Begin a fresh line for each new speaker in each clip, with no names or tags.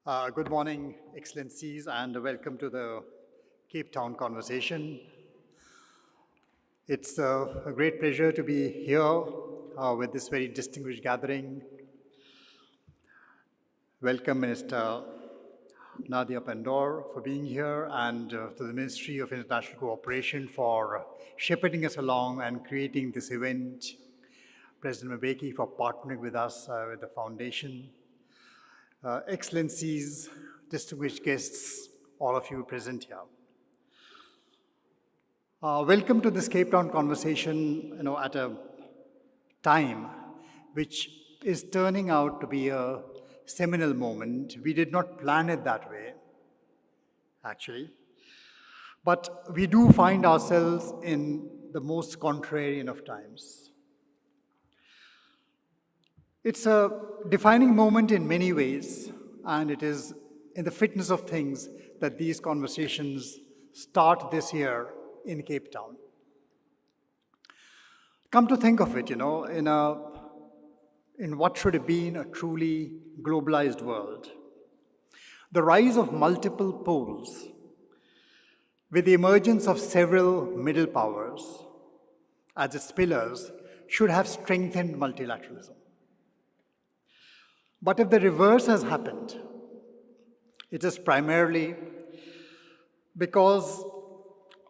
Good morning, Excellencies, and welcome to the Cape Town conversation. It's a great pleasure to be here with this very distinguished gathering. Welcome, Minister Naledi Pandor, for being here, and to the Ministry of International Cooperation for shepherding us along and creating this event. President Mbeki for partnering with us with the foundation. Excellencies, distinguished guests, all of you present here. Welcome to this Cape Town conversation, at a time which is turning out to be a seminal moment. We did not plan it that way, actually. But we do find ourselves in the most contrarian of times. It's a defining moment in many ways, and it is in the fitness of things that these conversations start this year in Cape Town. Come to think of it, in what should have been a truly globalized world, the rise of multiple poles with the emergence of several middle powers as its pillars should have strengthened multilateralism. But if the reverse has happened, it is primarily because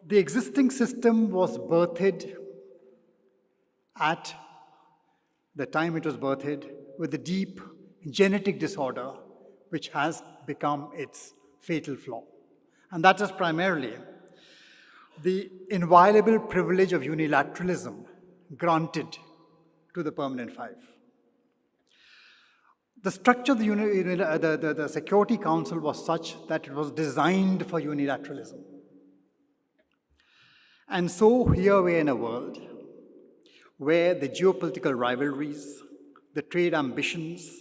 the existing system was birthed at the time it was birthed with a deep genetic disorder which has become its fatal flaw. And that is primarily the inviolable privilege of unilateralism granted to the Permanent Five. The structure of the Security Council was such that it was designed for unilateralism. And so here we are in a world where the geopolitical rivalries, the trade ambitions,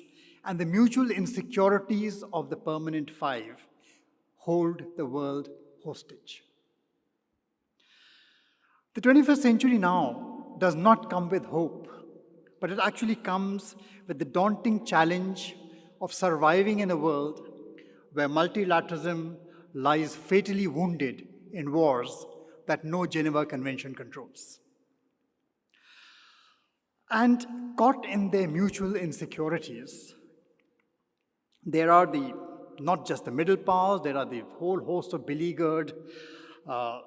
and the mutual insecurities of the Permanent Five hold the world hostage. The 21st century now does not come with hope, but it actually comes with the daunting challenge of surviving in a world where multilateralism lies fatally wounded in wars that no Geneva Convention controls. And caught in their mutual insecurities, there are not just the middle powers, there are the whole host of beleaguered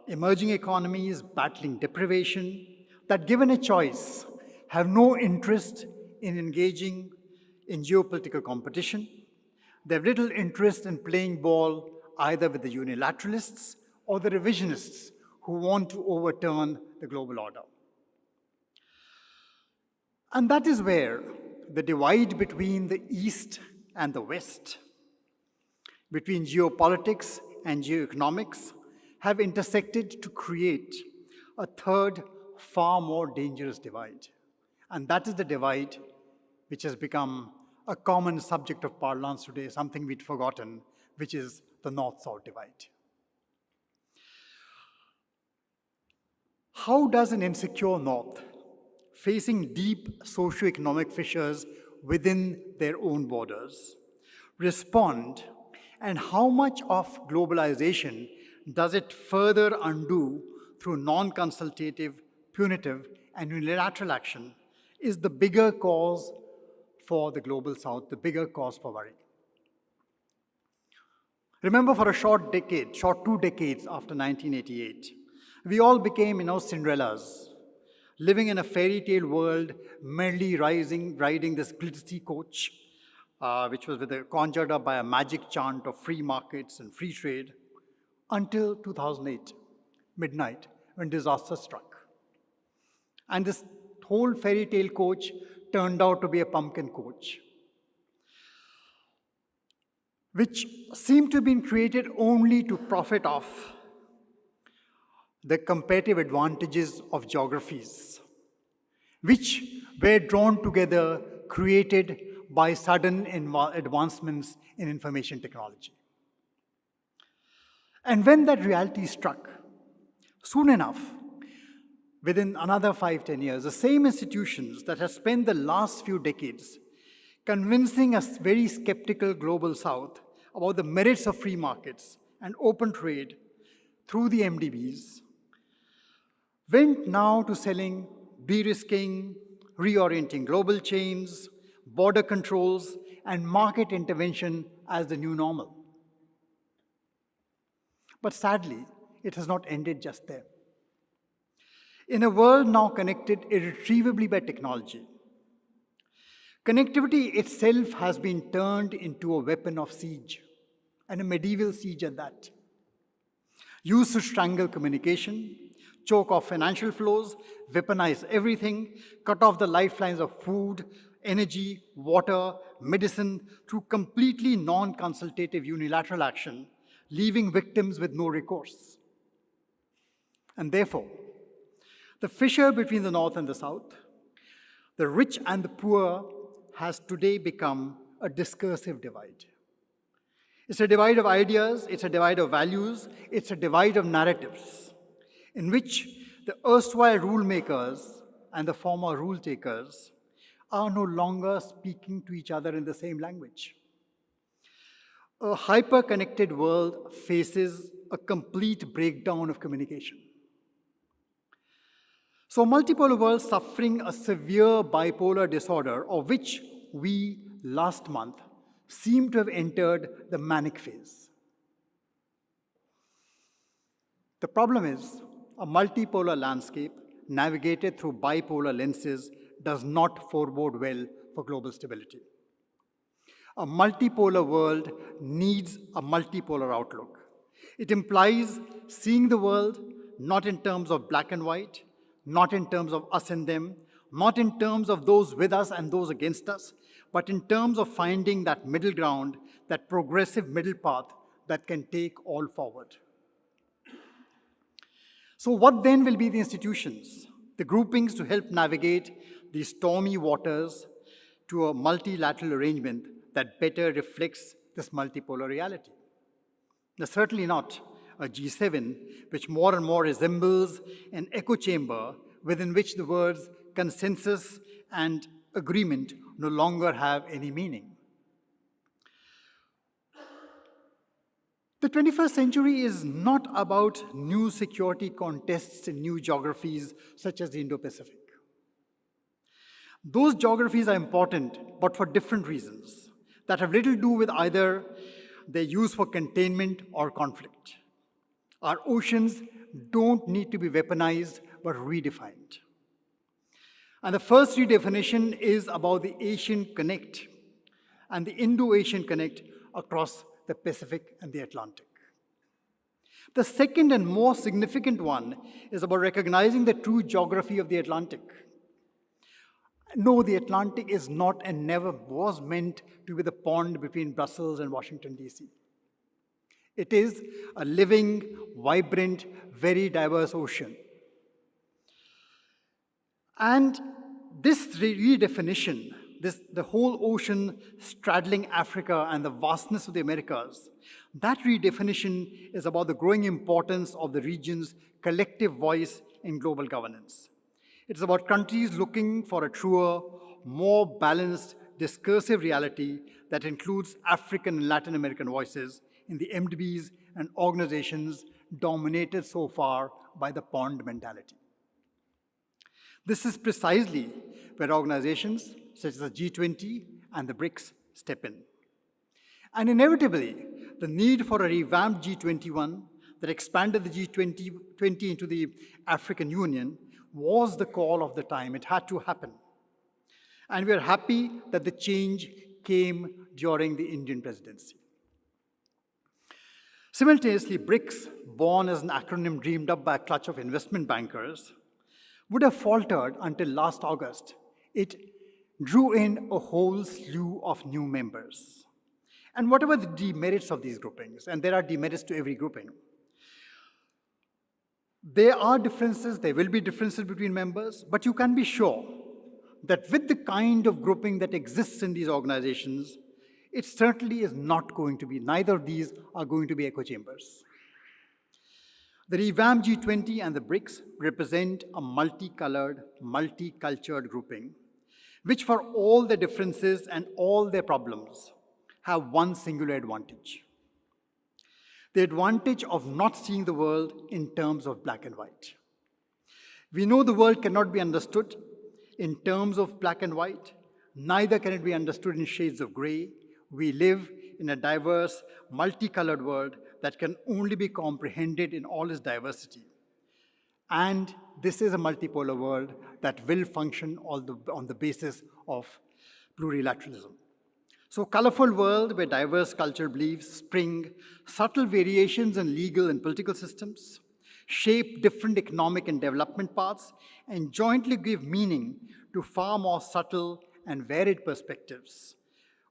emerging economies battling deprivation that, given a choice, have no interest in engaging in geopolitical competition. They have little interest in playing ball either with the unilateralists or the revisionists who want to overturn the global order. And that is where the divide between the East and the West, between geopolitics and geoeconomics, have intersected to create a third, far more dangerous divide. And that is the divide which has become a common subject of parlance today, something we'd forgotten, which is the North-South divide. How does an insecure North, facing deep socioeconomic fissures within their own borders, respond, and how much of globalization does it further undo through non-consultative, punitive, and unilateral action is the bigger cause for the Global South, the bigger cause for worry. Remember, for a short 2 decades after 1988, we all became, Cinderellas, living in a fairy tale world, merely riding this glitzy coach, which was conjured up by a magic chant of free markets and free trade, until 2008, midnight, when disaster struck. And this whole fairy tale coach turned out to be a pumpkin coach, which seemed to have been created only to profit off the comparative advantages of geographies, which were drawn together, created by sudden advancements in information technology. And when that reality struck, soon enough, within another 5-10 years, the same institutions that have spent the last few decades convincing a very skeptical Global South about the merits of free markets and open trade through the MDBs, went now to selling de-risking, reorienting global chains, border controls, and market intervention as the new normal. But sadly, it has not ended just there. In a world now connected irretrievably by technology, connectivity itself has been turned into a weapon of siege, and a medieval siege at that. Used to strangle communication, choke off financial flows, weaponize everything, cut off the lifelines of food, energy, water, medicine through completely non-consultative unilateral action, leaving victims with no recourse. And therefore, the fissure between the North and the South, the rich and the poor, has today become a discursive divide. It's a divide of ideas, it's a divide of values, it's a divide of narratives, in which the erstwhile rule makers and the former rule takers are no longer speaking to each other in the same language. A hyper-connected world faces a complete breakdown of communication. So a multipolar world suffering a severe bipolar disorder, of which we, last month, seem to have entered the manic phase. The problem is, a multipolar landscape navigated through bipolar lenses does not forebode well for global stability. A multipolar world needs a multipolar outlook. It implies seeing the world not in terms of black and white, not in terms of us and them, not in terms of those with us and those against us, but in terms of finding that middle ground, that progressive middle path that can take all forward. So what then will be the institutions, the groupings to help navigate these stormy waters to a multilateral arrangement that better reflects this multipolar reality? Now, certainly not a G7, which more and more resembles an echo chamber within which the words consensus and agreement no longer have any meaning. The 21st century is not about new security contests in new geographies such as the Indo-Pacific. Those geographies are important, but for different reasons that have little to do with either their use for containment or conflict. Our oceans don't need to be weaponized, but redefined. And the first redefinition is about the Asian Connect and the Indo-Asian Connect across the Pacific and the Atlantic. The second and more significant one is about recognizing the true geography of the Atlantic. No, the Atlantic is not and never was meant to be the pond between Brussels and Washington, D.C. It is a living, vibrant, very diverse ocean. And this redefinition, the whole ocean straddling Africa and the vastness of the Americas, that redefinition is about the growing importance of the region's collective voice in global governance. It's about countries looking for a truer, more balanced, discursive reality that includes African and Latin American voices in the MDBs and organizations dominated so far by the pond mentality. This is precisely where organizations such as the G20 and the BRICS step in. And inevitably, the need for a revamped G21 that expanded the G20 into the African Union was the call of the time. It had to happen. And we are happy that the change came during the Indian presidency. Simultaneously, BRICS, born as an acronym dreamed up by a clutch of investment bankers, would have faltered until last August. It drew in a whole slew of new members. And whatever the demerits of these groupings, and there are demerits to every grouping, there are differences, there will be differences between members, but you can be sure that with the kind of grouping that exists in these organizations, it certainly is not going to be, neither of these are going to be echo chambers. The revamped G20 and the BRICS represent a multicolored, multicultured grouping, which for all their differences and all their problems, have one singular advantage. the advantage of not seeing the world in terms of black and white. We know the world cannot be understood in terms of black and white, neither can it be understood in shades of gray. We live in a diverse, multicolored world that can only be comprehended in all its diversity. And this is a multipolar world that will function on the basis of plurilateralism. So a colorful world where diverse cultural beliefs spring subtle variations in legal and political systems, shape different economic and development paths, and jointly give meaning to far more subtle and varied perspectives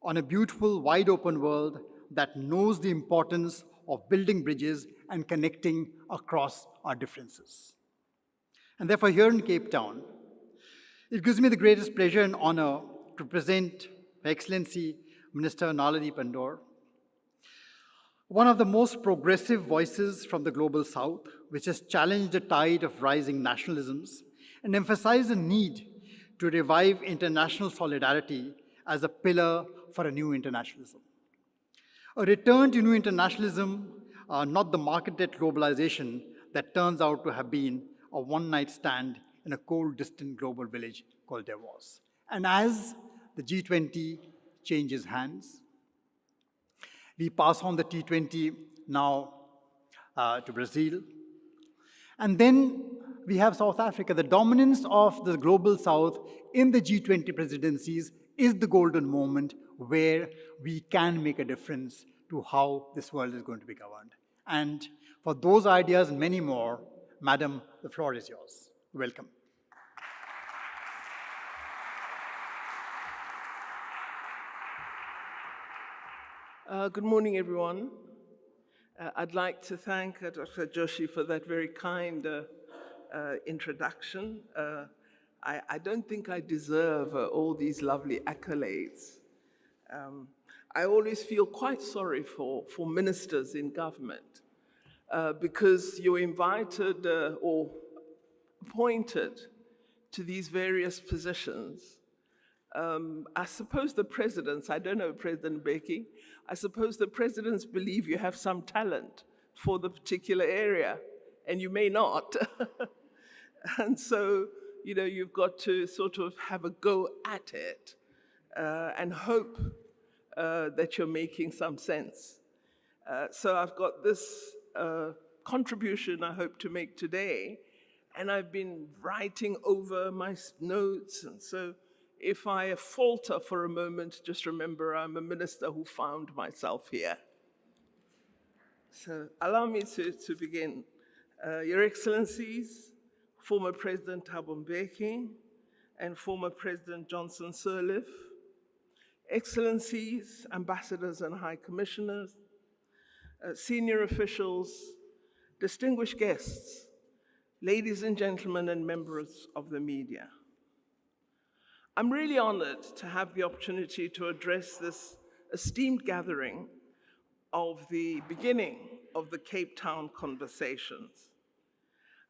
on a beautiful, wide open world that knows the importance of building bridges and connecting across our differences. And therefore, here in Cape Town, it gives me the greatest pleasure and honor to present Her Excellency Minister Naledi Pandor, one of the most progressive voices from the Global South, which has challenged the tide of rising nationalisms and emphasized the need to revive international solidarity as a pillar for a new internationalism. A return to new internationalism, not the marketed globalization that turns out to have been a one-night stand in a cold, distant global village called Davos. And as the G20 changes hands, we pass on the T20 now to Brazil. And then we have South Africa. The dominance of the Global South in the G20 presidencies is the golden moment where we can make a difference to how this world is going to be governed. And for those ideas and many more, Madam, the floor is yours. Welcome.
Good morning, everyone. I'd like to thank Dr. Joshi for that very kind introduction. I don't think I deserve all these lovely accolades. I always feel quite sorry for ministers in government because you're invited or appointed to these various positions. I suppose the presidents, I don't know President Mbeki, I suppose the presidents believe you have some talent for the particular area, and you may not. And so, you know, you've got to sort of have a go at it and hope that you're making some sense. So I've got this contribution I hope to make today, and I've been writing over my notes, and so if I falter for a moment, just remember I'm a minister who found myself here. So allow me to begin. Your Excellencies, former President Thabo Mbeki and former President Johnson Sirleaf, Excellencies, Ambassadors and High Commissioners, senior officials, distinguished guests, ladies and gentlemen and members of the media. I'm really honored to have the opportunity to address this esteemed gathering of the beginning of the Cape Town conversations.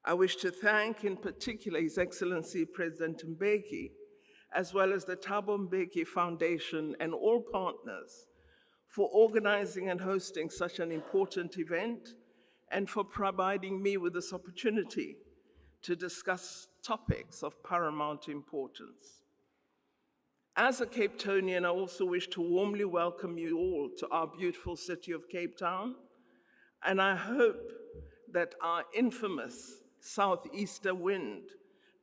I wish to thank in particular His Excellency President Mbeki, as well as the Thabo Mbeki Foundation and all partners for organizing and hosting such an important event and for providing me with this opportunity to discuss topics of paramount importance. As a Cape Townian, I also wish to warmly welcome you all to our beautiful city of Cape Town, and I hope that our infamous southeaster wind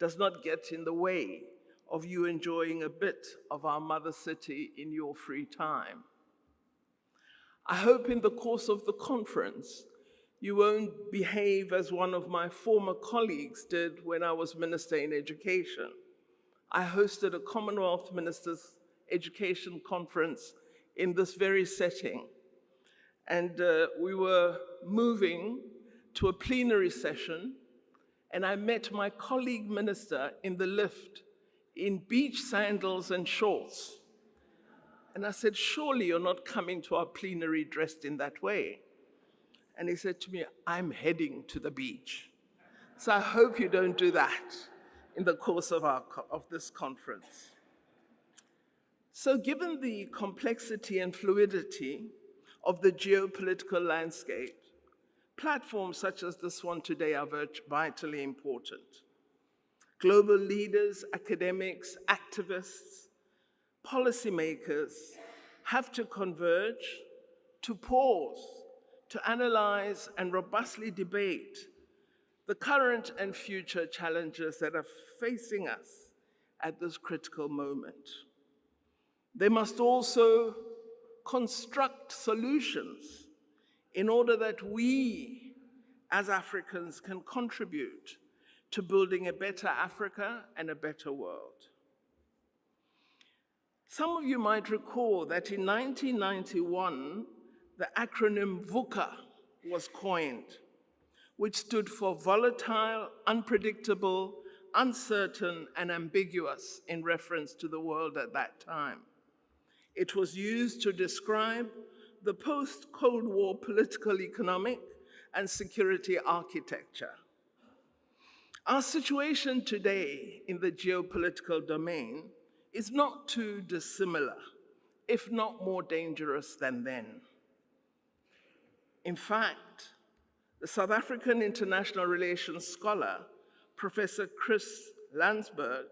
does not get in the way of you enjoying a bit of our mother city in your free time. I hope in the course of the conference, you won't behave as one of my former colleagues did when I was Minister in Education. I hosted a Commonwealth Ministers' Education Conference in this very setting. And we were moving to a plenary session, and I met my colleague minister in the lift in beach sandals and shorts. And I said, surely you're not coming to our plenary dressed in that way. And he said to me, I'm heading to the beach. So I hope you don't do that in the course of this conference. So given the complexity and fluidity of the geopolitical landscape, Platforms such as this one today are vitally important. Global leaders, academics, activists, policymakers have to converge, to pause, to analyze and robustly debate the current and future challenges that are facing us at this critical moment. They must also construct solutions in order that we, as Africans, can contribute to building a better Africa and a better world. Some of you might recall that in 1991, the acronym VUCA was coined, which stood for volatile, unpredictable, uncertain, and ambiguous in reference to the world at that time. It was used to describe the post-Cold War political, economic, and security architecture. Our situation today in the geopolitical domain is not too dissimilar, if not more dangerous than then. In fact, the South African international relations scholar, Professor Chris Landsberg,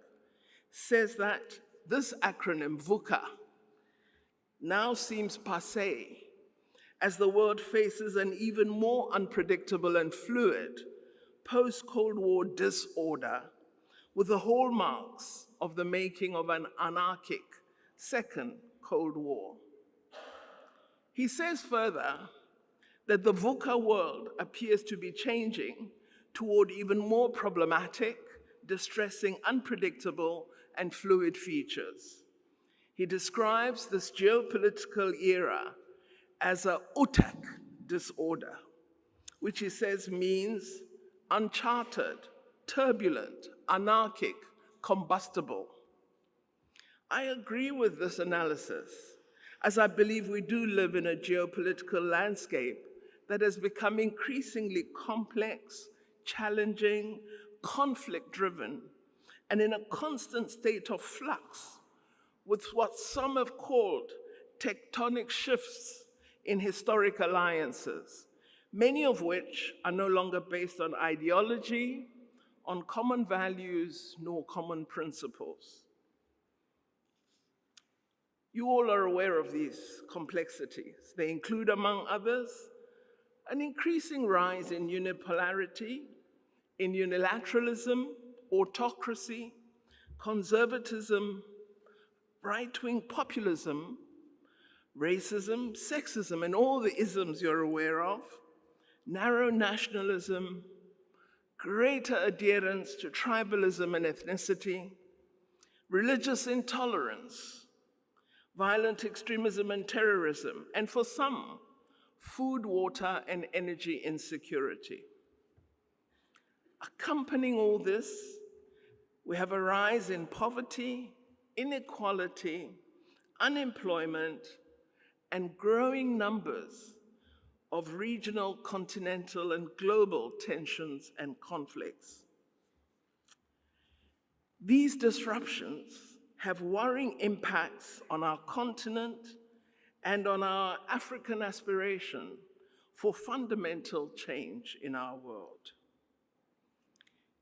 says that this acronym, VUCA, now seems passé as the world faces an even more unpredictable and fluid post-Cold War disorder with the hallmarks of the making of an anarchic second Cold War. He says further that the VUCA world appears to be changing toward even more problematic, distressing, unpredictable, and fluid features. He describes this geopolitical era as a utak disorder, which he says means uncharted, turbulent, anarchic, combustible. I agree with this analysis, as I believe we do live in a geopolitical landscape that has become increasingly complex, challenging, conflict-driven, and in a constant state of flux, with what some have called tectonic shifts in historic alliances, many of which are no longer based on ideology, on common values, nor common principles. You all are aware of these complexities. They include, among others, an increasing rise in unipolarity, in unilateralism, autocracy, conservatism, right-wing populism, racism, sexism, and all the isms you're aware of, narrow nationalism, greater adherence to tribalism and ethnicity, religious intolerance, violent extremism and terrorism, and for some, food, water, and energy insecurity. Accompanying all this, we have a rise in poverty, inequality, unemployment, and growing numbers of regional, continental, and global tensions and conflicts. These disruptions have worrying impacts on our continent and on our African aspiration for fundamental change in our world.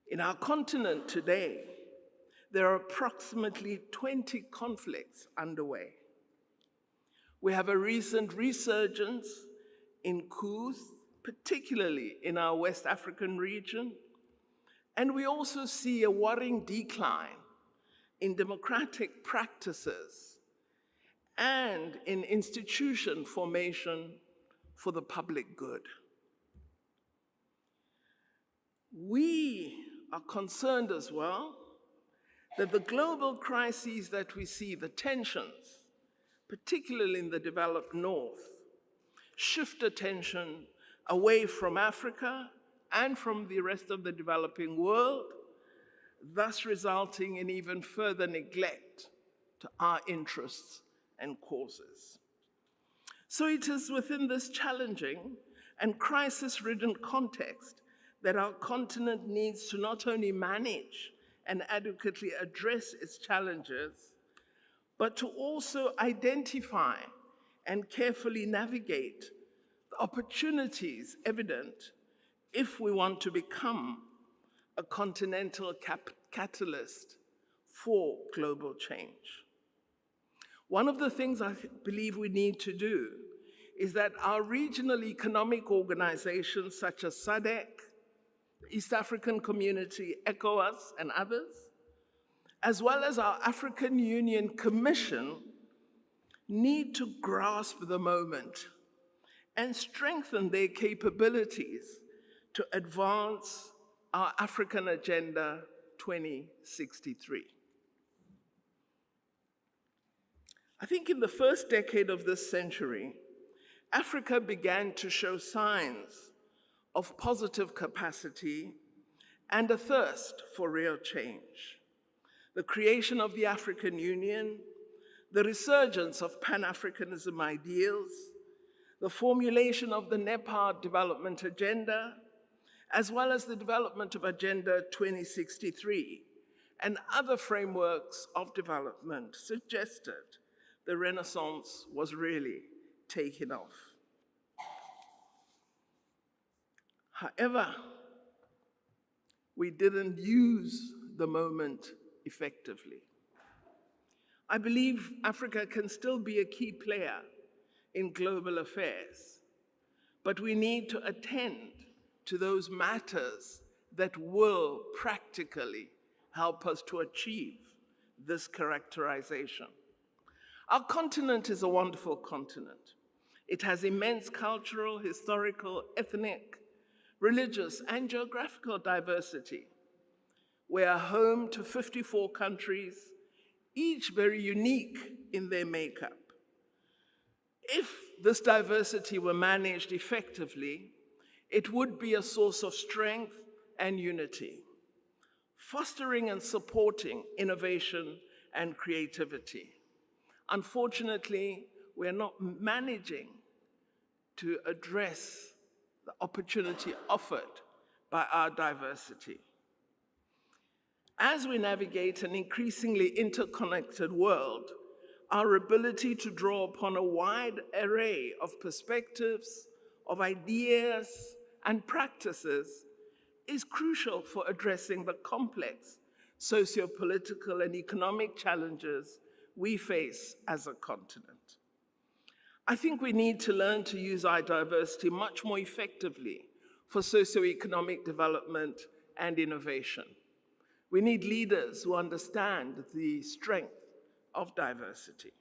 In our continent today, there are approximately 20 conflicts underway. We have a recent resurgence in coups, particularly in our West African region, and we also see a worrying decline in democratic practices and in institution formation for the public good. We are concerned as well that the global crises that we see, the tensions, particularly in the developed North, shift attention away from Africa and from the rest of the developing world, thus resulting in even further neglect to our interests and causes. So it is within this challenging and crisis-ridden context that our continent needs to not only manage and adequately address its challenges, but to also identify and carefully navigate the opportunities evident if we want to become a continental catalyst for global change. One of the things I believe we need to do is that our regional economic organizations such as SADC, East African Community, ECOWAS, and others, as well as our African Union Commission, need to grasp the moment and strengthen their capabilities to advance our African Agenda 2063. I think in the first decade of this century, Africa began to show signs of positive capacity and a thirst for real change. The creation of the African Union, the resurgence of Pan-Africanism ideals, the formulation of the NEPAD Development Agenda, as well as the development of Agenda 2063 and other frameworks of development suggested the Renaissance was really taking off. However, we didn't use the moment effectively. I believe Africa can still be a key player in global affairs, but we need to attend to those matters that will practically help us to achieve this characterization. Our continent is a wonderful continent. It has immense cultural, historical, ethnic, religious, and geographical diversity. We are home to 54 countries, each very unique in their makeup. If this diversity were managed effectively, it would be a source of strength and unity, fostering and supporting innovation and creativity. Unfortunately, we're not managing to address the opportunity offered by our diversity. As we navigate an increasingly interconnected world, our ability to draw upon a wide array of perspectives, of ideas, and practices is crucial for addressing the complex socio-political and economic challenges we face as a continent. I think we need to learn to use our diversity much more effectively for socio-economic development and innovation. We need leaders who understand the strength of diversity.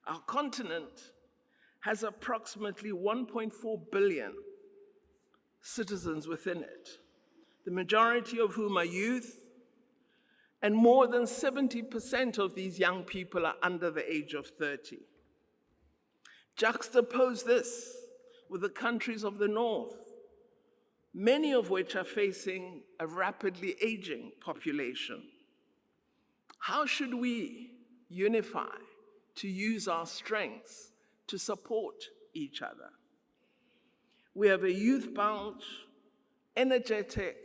Our continent has approximately 1.4 billion citizens within it, the majority of whom are youth, and more than 70% of these young people are under the age of 30. Juxtapose this with the countries of the North, many of which are facing a rapidly aging population. How should we unify to use our strengths to support each other? We have a youth bunch, energetic,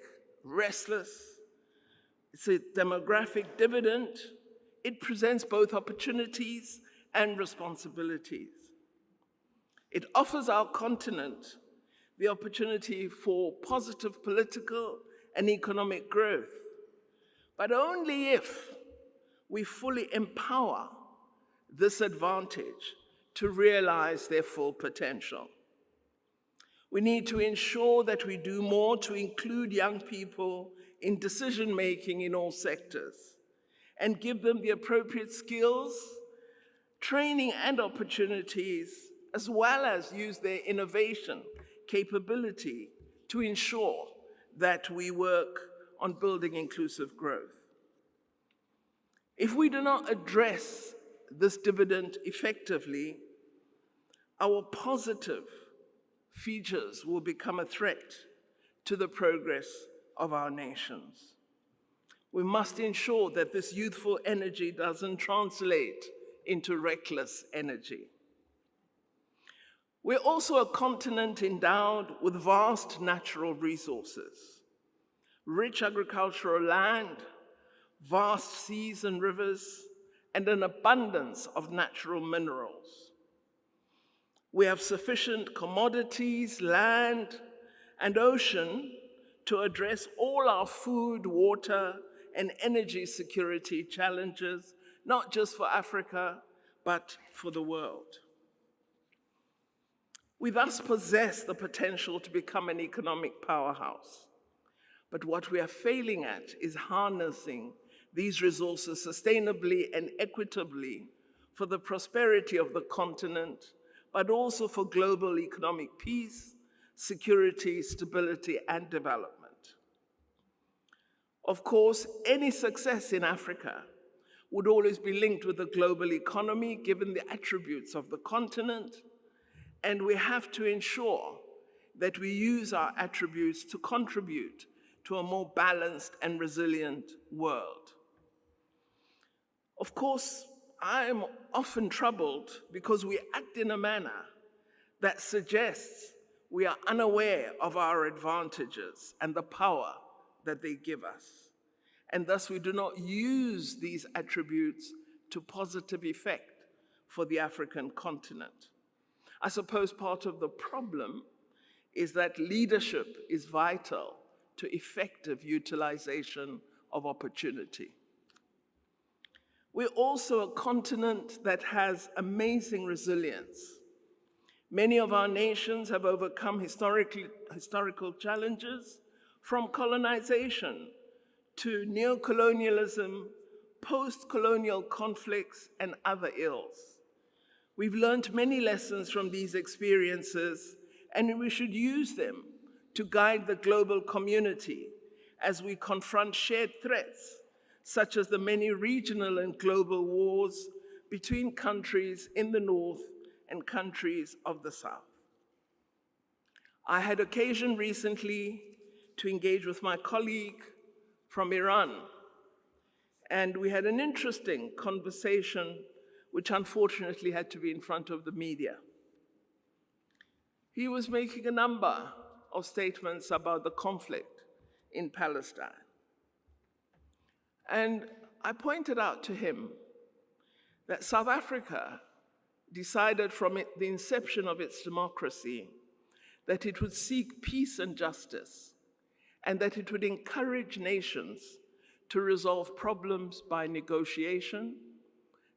restless. It's a demographic dividend. It presents both opportunities and responsibilities. It offers our continent the opportunity for positive political and economic growth, but only if we fully empower this advantage to realize their full potential. We need to ensure that we do more to include young people in decision-making in all sectors and give them the appropriate skills, training, and opportunities, as well as use their innovation capability to ensure that we work on building inclusive growth. If we do not address this dividend effectively, our positive features will become a threat to the progress of our nations. We must ensure that this youthful energy doesn't translate into reckless energy. We're also a continent endowed with vast natural resources, rich agricultural land, vast seas and rivers, and an abundance of natural minerals. We have sufficient commodities, land, and ocean to address all our food, water, and energy security challenges, not just for Africa, but for the world. We thus possess the potential to become an economic powerhouse. But what we are failing at is harnessing these resources sustainably and equitably for the prosperity of the continent, but also for global economic peace, security, stability, and development. Of course, any success in Africa would always be linked with the global economy, given the attributes of the continent, and we have to ensure that we use our attributes to contribute to a more balanced and resilient world. Of course, I am often troubled because we act in a manner that suggests we are unaware of our advantages and the power that they give us. And thus we do not use these attributes to positive effect for the African continent. I suppose part of the problem is that leadership is vital to effective utilization of opportunity. We're also a continent that has amazing resilience. Many of our nations have overcome historical challenges, from colonization to neocolonialism, post-colonial conflicts, and other ills. We've learned many lessons from these experiences, and we should use them to guide the global community as we confront shared threats, such as the many regional and global wars between countries in the north and countries of the south. I had occasion recently to engage with my colleague from Iran, and we had an interesting conversation which unfortunately had to be in front of the media. He was making a number of statements about the conflict in Palestine. And I pointed out to him that South Africa decided from the inception of its democracy that it would seek peace and justice, and that it would encourage nations to resolve problems by negotiation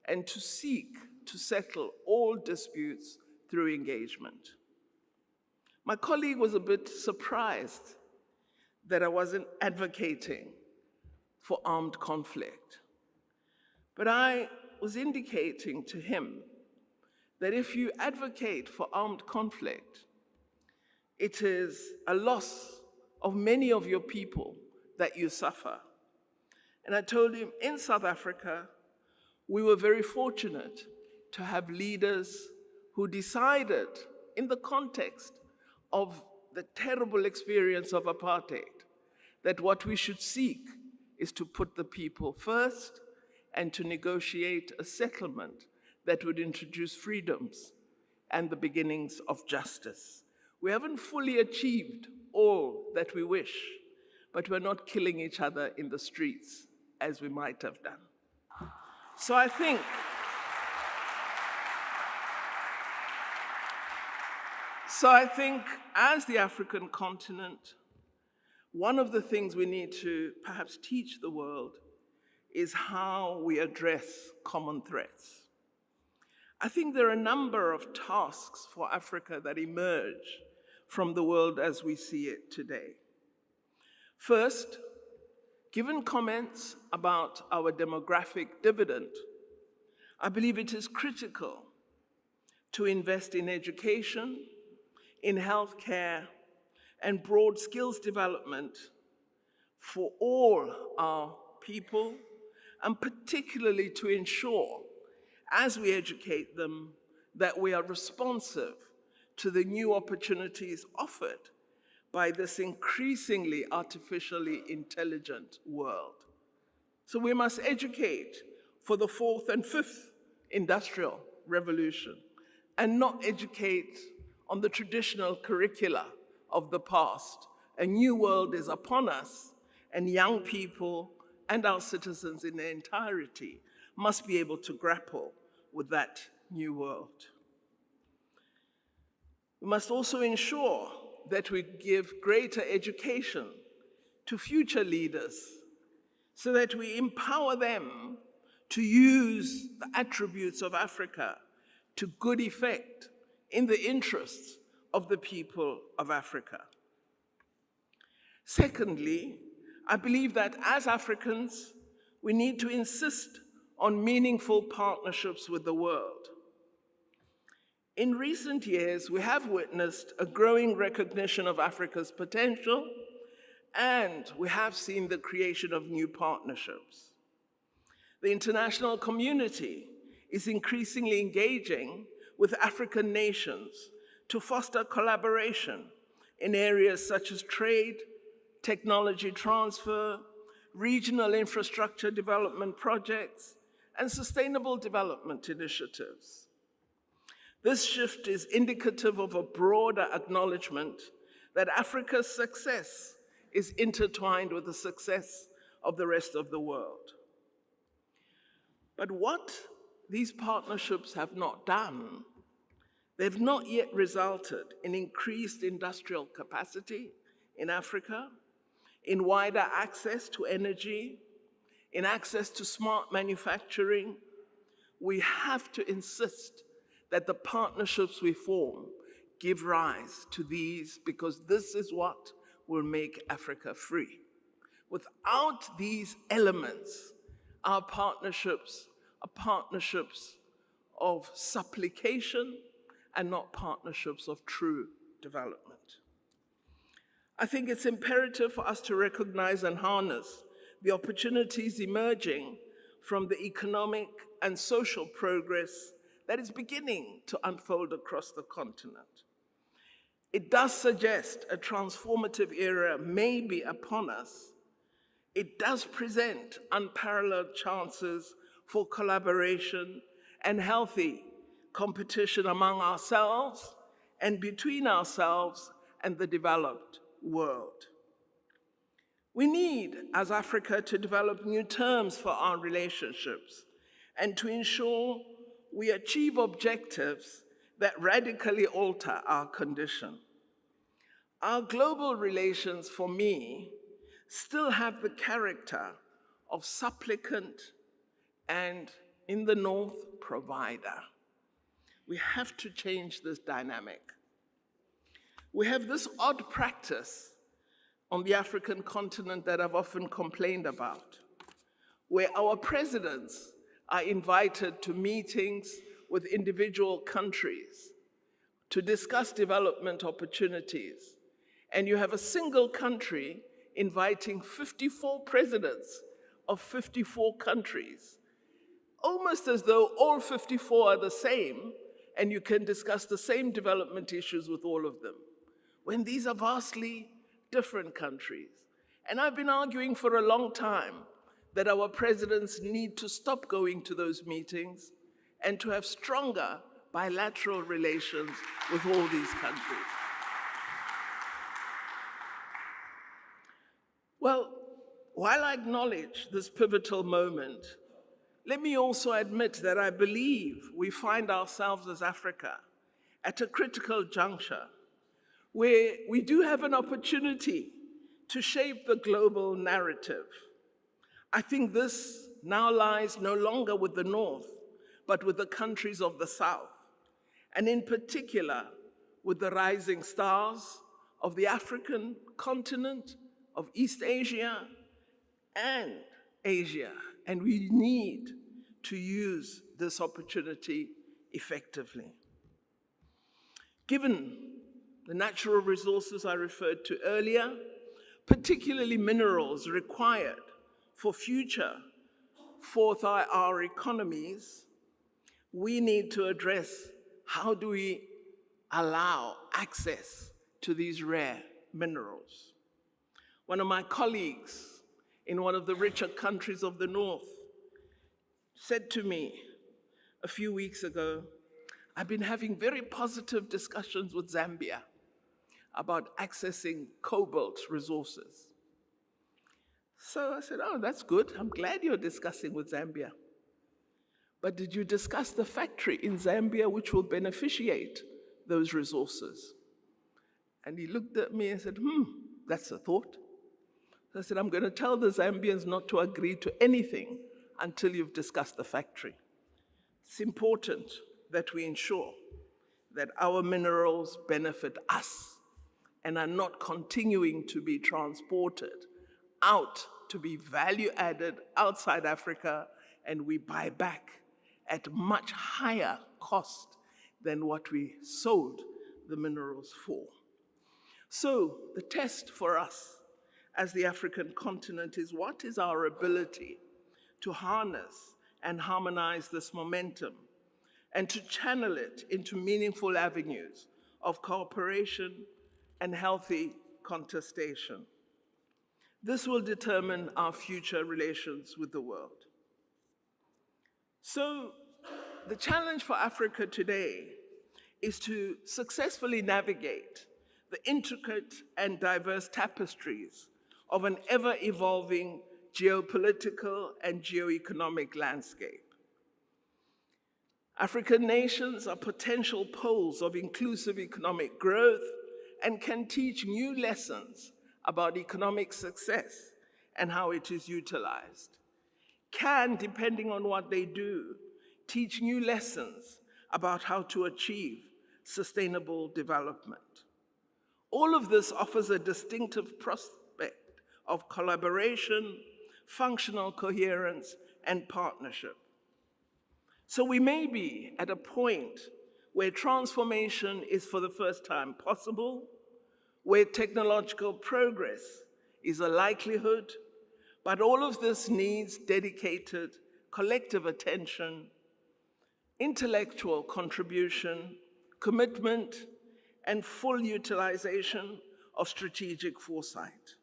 and to seek to settle all disputes through engagement. My colleague was a bit surprised that I wasn't advocating for armed conflict. But I was indicating to him that if you advocate for armed conflict, it is a loss of many of your people that you suffer. And I told him, in South Africa, we were very fortunate to have leaders who decided, in the context of the terrible experience of apartheid, that what we should seek is to put the people first and to negotiate a settlement that would introduce freedoms and the beginnings of justice. We haven't fully achieved all that we wish, but we're not killing each other in the streets as we might have done. So I think as the African continent, one of the things we need to perhaps teach the world is how we address common threats. I think there are a number of tasks for Africa that emerge from the world as we see it today. First, given comments about our demographic dividend, I believe it is critical to invest in education, in healthcare, and broad skills development for all our people, and particularly to ensure, as we educate them, that we are responsive to the new opportunities offered by this increasingly artificially intelligent world. So we must educate for the fourth and fifth industrial revolution and not educate on the traditional curricula of the past. A new world is upon us, and young people and our citizens in their entirety must be able to grapple with that new world. We must also ensure that we give greater education to future leaders so that we empower them to use the attributes of Africa to good effect in the interests of the people of Africa. Secondly, I believe that as Africans, we need to insist on meaningful partnerships with the world. In recent years, we have witnessed a growing recognition of Africa's potential, and we have seen the creation of new partnerships. The international community is increasingly engaging with African nations to foster collaboration in areas such as trade, technology transfer, regional infrastructure development projects, and sustainable development initiatives. This shift is indicative of a broader acknowledgement that Africa's success is intertwined with the success of the rest of the world. But what these partnerships have not done, they've not yet resulted in increased industrial capacity in Africa, in wider access to energy, in access to smart manufacturing. We have to insist that the partnerships we form give rise to these, because this is what will make Africa free. Without these elements, our partnerships are partnerships of supplication and not partnerships of true development. I think it's imperative for us to recognize and harness the opportunities emerging from the economic and social progress that is beginning to unfold across the continent. It does suggest a transformative era may be upon us. It does present unparalleled chances for collaboration and healthy competition among ourselves and between ourselves and the developed world. We need, as Africa, to develop new terms for our relationships and to ensure we achieve objectives that radically alter our condition. Our global relations, for me, still have the character of supplicant and, in the North, provider. We have to change this dynamic. We have this odd practice on the African continent that I've often complained about, where our presidents are invited to meetings with individual countries to discuss development opportunities. And you have a single country inviting 54 presidents of 54 countries, almost as though all 54 are the same and you can discuss the same development issues with all of them, when these are vastly different countries. And I've been arguing for a long time that our presidents need to stop going to those meetings and to have stronger bilateral relations with all these countries. Well, while I acknowledge this pivotal moment, let me also admit that I believe we find ourselves as Africa at a critical juncture where we do have an opportunity to shape the global narrative. I think this now lies no longer with the North, but with the countries of the South, and in particular with the rising stars of the African continent, of East Asia, and Asia. And we need to use this opportunity effectively. Given the natural resources I referred to earlier, particularly minerals required for future fourth IR economies, we need to address how do we allow access to these rare minerals. One of my colleagues in one of the richer countries of the North said to me a few weeks ago, I've been having very positive discussions with Zambia about accessing cobalt resources. So I said, oh, that's good. I'm glad you're discussing with Zambia. But did you discuss the factory in Zambia which will beneficiate those resources? And he looked at me and said, that's a thought. So I said, I'm going to tell the Zambians not to agree to anything until you've discussed the factory. It's important that we ensure that our minerals benefit us and are not continuing to be transported out to be value added outside Africa, and we buy back at much higher cost than what we sold the minerals for. So the test for us as the African continent is, what is our ability to harness and harmonize this momentum and to channel it into meaningful avenues of cooperation and healthy contestation. This will determine our future relations with the world. So the challenge for Africa today is to successfully navigate the intricate and diverse tapestries of an ever-evolving geopolitical and geoeconomic landscape. African nations are potential poles of inclusive economic growth and can teach new lessons about economic success and how it is utilized. Can, depending on what they do, teach new lessons about how to achieve sustainable development. All of this offers a distinctive prospect of collaboration, functional coherence, and partnership. So we may be at a point where transformation is for the first time possible, where technological progress is a likelihood, but all of this needs dedicated collective attention, intellectual contribution, commitment, and full utilization of strategic foresight.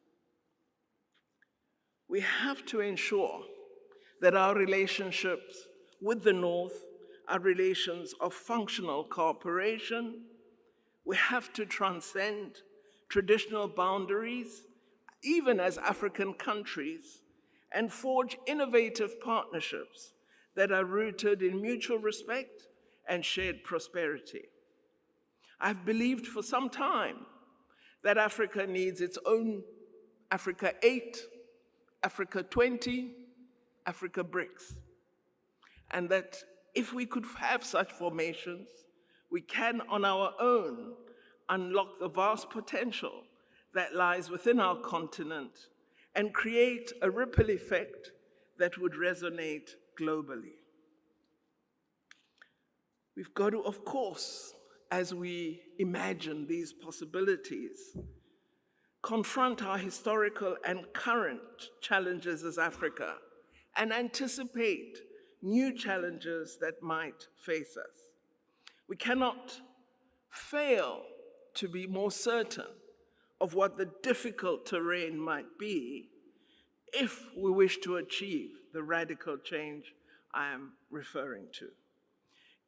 We have to ensure that our relationships with the North are relations of functional cooperation. We have to transcend traditional boundaries, even as African countries, and forge innovative partnerships that are rooted in mutual respect and shared prosperity. I've believed for some time that Africa needs its own Africa 8, Africa 20, Africa BRICS, and that if we could have such formations, we can on our own unlock the vast potential that lies within our continent and create a ripple effect that would resonate globally. We've got to, of course, as we imagine these possibilities, confront our historical and current challenges as Africa and anticipate new challenges that might face us. We cannot fail to be more certain of what the difficult terrain might be if we wish to achieve the radical change I am referring to.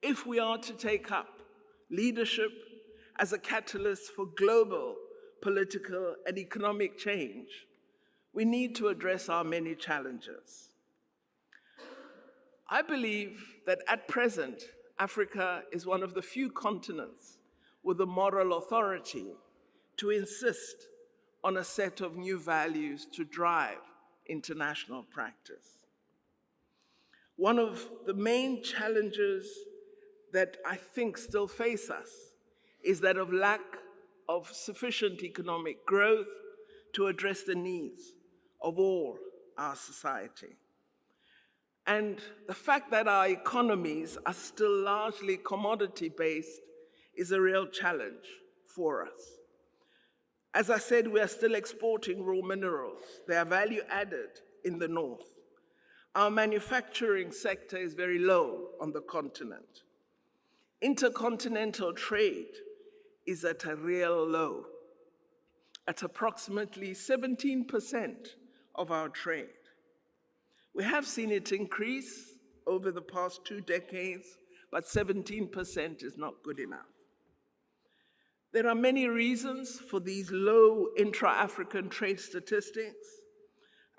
If we are to take up leadership as a catalyst for global political and economic change, we need to address our many challenges. I believe that at present, Africa is one of the few continents with the moral authority to insist on a set of new values to drive international practice. One of the main challenges that I think still face us is that of lack of sufficient economic growth to address the needs of all our society. And the fact that our economies are still largely commodity-based is a real challenge for us. As I said, we are still exporting raw minerals. They are value added in the North. Our manufacturing sector is very low on the continent. Intercontinental trade is at a real low, at approximately 17% of our trade. We have seen it increase over the past 2 decades, but 17% is not good enough. There are many reasons for these low intra-African trade statistics: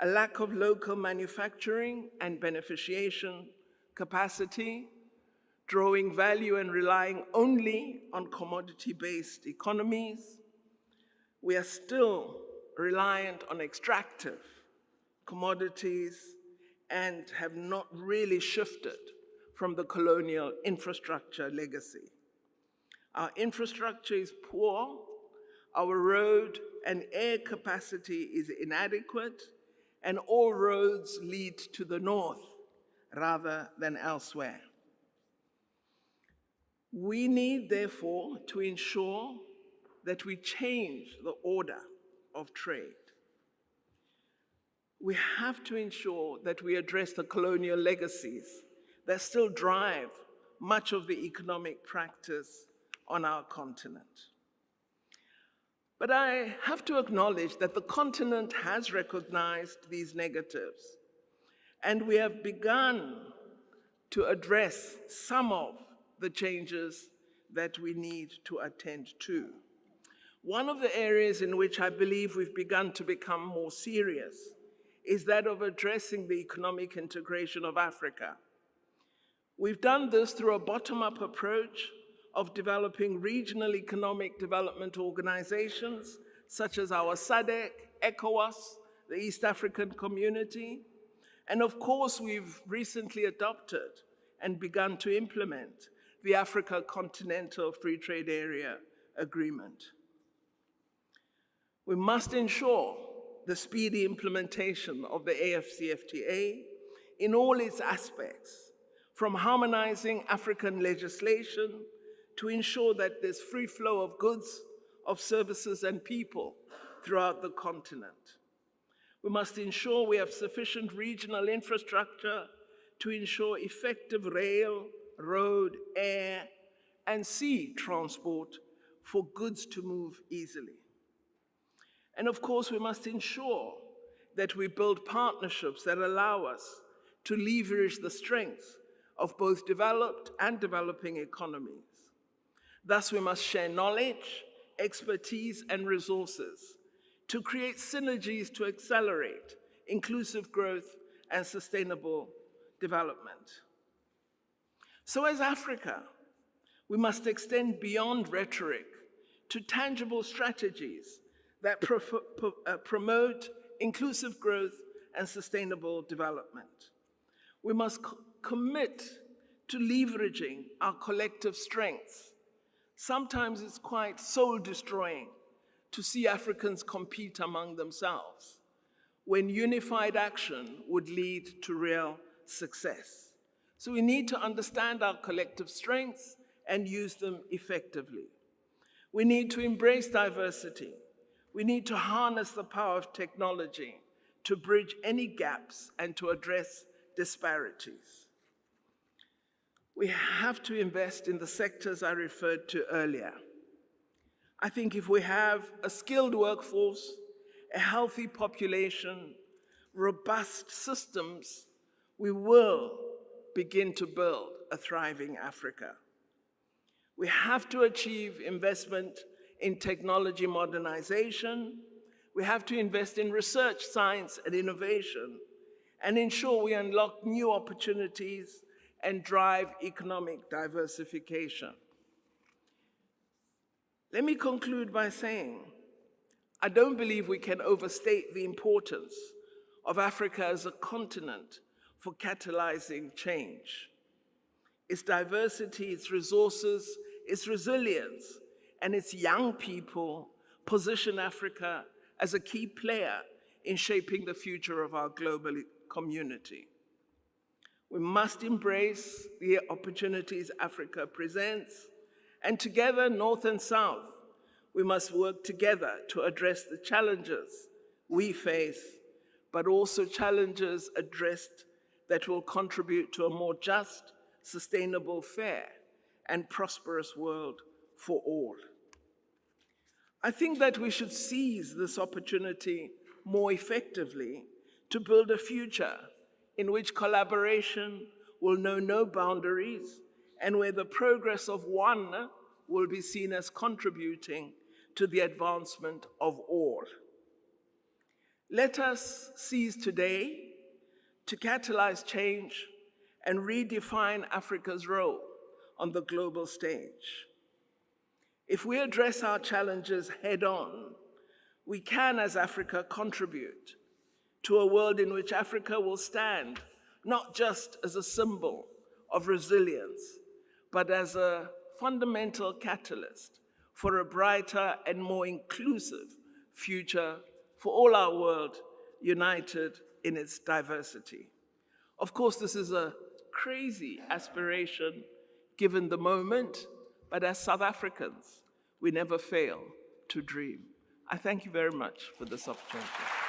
a lack of local manufacturing and beneficiation capacity, drawing value and relying only on commodity-based economies, We are still reliant on extractive commodities and have not really shifted from the colonial infrastructure legacy. Our infrastructure is poor, our road and air capacity is inadequate, and all roads lead to the north rather than elsewhere. We need, therefore, to ensure that we change the order of trade. We have to ensure that we address the colonial legacies that still drive much of the economic practice on our continent. But I have to acknowledge that the continent has recognized these negatives, and we have begun to address some of the changes that we need to attend to. One of the areas in which I believe we've begun to become more serious is that of addressing the economic integration of Africa. We've done this through a bottom-up approach of developing regional economic development organizations, such as our SADC, ECOWAS, the East African Community, and of course we've recently adopted and begun to implement the Africa Continental Free Trade Area Agreement. We must ensure the speedy implementation of the AFCFTA in all its aspects, from harmonizing African legislation to ensure that there's free flow of goods, of services and people throughout the continent. We must ensure we have sufficient regional infrastructure to ensure effective rail, road, air, and sea transport for goods to move easily. And of course, we must ensure that we build partnerships that allow us to leverage the strengths of both developed and developing economies. Thus, we must share knowledge, expertise, and resources to create synergies to accelerate inclusive growth and sustainable development. So as Africa, we must extend beyond rhetoric to tangible strategies that promote inclusive growth and sustainable development. We must commit to leveraging our collective strengths. Sometimes it's quite soul-destroying to see Africans compete among themselves, when unified action would lead to real success. So we need to understand our collective strengths and use them effectively. We need to embrace diversity. We need to harness the power of technology to bridge any gaps and to address disparities. We have to invest in the sectors I referred to earlier. I think if we have a skilled workforce, a healthy population, robust systems, we will begin to build a thriving Africa. We have to achieve investment in technology modernization. We have to invest in research, science, and innovation, and ensure we unlock new opportunities and drive economic diversification. Let me conclude by saying, I don't believe we can overstate the importance of Africa as a continent for catalyzing change. Its diversity, its resources, its resilience, and its young people position Africa as a key player in shaping the future of our global community. We must embrace the opportunities Africa presents, and together, North and South, we must work together to address the challenges we face, but also challenges addressed that will contribute to a more just, sustainable, fair, and prosperous world for all. I think that we should seize this opportunity more effectively to build a future in which collaboration will know no boundaries and where the progress of one will be seen as contributing to the advancement of all. Let us seize today to catalyze change and redefine Africa's role on the global stage. If we address our challenges head-on, We can, as Africa, contribute to a world in which Africa will stand not just as a symbol of resilience, but as a fundamental catalyst for a brighter and more inclusive future for all our world, united in its diversity. Of course, this is a crazy aspiration given the moment, but as South Africans, we never fail to dream. I thank you very much for this opportunity.